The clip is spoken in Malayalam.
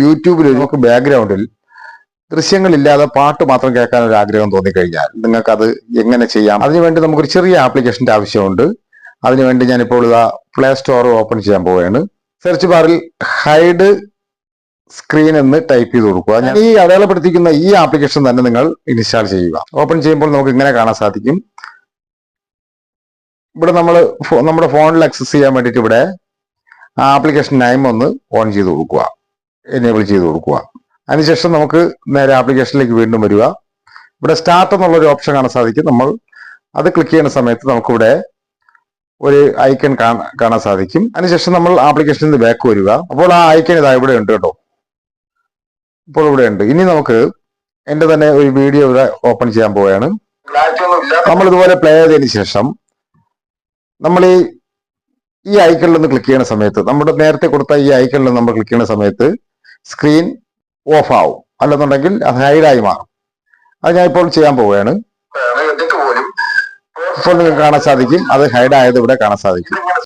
യൂട്യൂബിൽ നമുക്ക് ബാക്ക്ഗ്രൗണ്ടിൽ ദൃശ്യങ്ങളില്ലാതെ പാട്ട് മാത്രം കേൾക്കാൻ ഒരു ആഗ്രഹം തോന്നിക്കഴിഞ്ഞാൽ നിങ്ങൾക്ക് അത് എങ്ങനെ ചെയ്യാം? അതിനുവേണ്ടി നമുക്കൊരു ചെറിയ ആപ്ലിക്കേഷന്റെ ആവശ്യമുണ്ട്. അതിനുവേണ്ടി ഞാനിപ്പോൾ ഇതാ പ്ലേ സ്റ്റോർ ഓപ്പൺ ചെയ്യാൻ പോവുകയാണ്. സെർച്ച് ബാറിൽ ഹൈഡ് സ്ക്രീൻ എന്ന് ടൈപ്പ് ചെയ്ത് കൊടുക്കുക. ഞാൻ ഈ അടയാളപ്പെടുത്തിക്കുന്ന ഈ ആപ്ലിക്കേഷൻ തന്നെ നിങ്ങൾ ഇൻസ്റ്റാൾ ചെയ്യുക. ഓപ്പൺ ചെയ്യുമ്പോൾ നമുക്ക് ഇങ്ങനെ കാണാൻ സാധിക്കും. ഇവിടെ നമ്മൾ നമ്മുടെ ഫോണിൽ ആക്സസ് ചെയ്യാൻ വേണ്ടിയിട്ട് ഇവിടെ ആ ആപ്ലിക്കേഷൻ നെയിം ഒന്ന് ഓൺ ചെയ്ത് കൊടുക്കുക, എനേബിൾ ചെയ്ത് കൊടുക്കുക. അതിനുശേഷം നമുക്ക് നേരെ ആപ്ലിക്കേഷനിലേക്ക് വീണ്ടും വരിക. ഇവിടെ സ്റ്റാർട്ട് എന്നുള്ളൊരു ഓപ്ഷൻ കാണാൻ സാധിക്കും. നമ്മൾ അത് ക്ലിക്ക് ചെയ്യുന്ന സമയത്ത് നമുക്കിവിടെ ഒരു ഐക്കൺ കാണാൻ സാധിക്കും. അതിനുശേഷം നമ്മൾ ആപ്ലിക്കേഷനിൽ നിന്ന് ബാക്ക് വരിക. അപ്പോൾ ആ ഐക്കൺ ഇതാ ഇവിടെ ഉണ്ട് കേട്ടോ. ഇപ്പോൾ ഇവിടെ ഉണ്ട്. ഇനി നമുക്ക് എന്റെ തന്നെ ഒരു വീഡിയോ ഇവിടെ ഓപ്പൺ ചെയ്യാൻ പോവുകയാണ്. നമ്മൾ ഇതുപോലെ പ്ലേ ചെയ്തതിന് ശേഷം നമ്മൾ ഈ ഐക്കണിൽ നിന്ന് ക്ലിക്ക് ചെയ്യുന്ന സമയത്ത്, നമ്മുടെ നേരത്തെ കൊടുത്ത ഈ ഐക്കണിൽ നമ്മൾ ക്ലിക്ക് ചെയ്യുന്ന സമയത്ത് സ്ക്രീൻ ഓഫ് ആവും, അല്ലെന്നുണ്ടെങ്കിൽ അത് ഹൈഡായി മാറും. അത് ഞാൻ ഇപ്പോൾ ചെയ്യാൻ പോവുകയാണ്. ഇപ്പോൾ നിങ്ങൾക്ക് കാണാൻ സാധിക്കും, അത് ഹൈഡായത് ഇവിടെ കാണാൻ സാധിക്കും.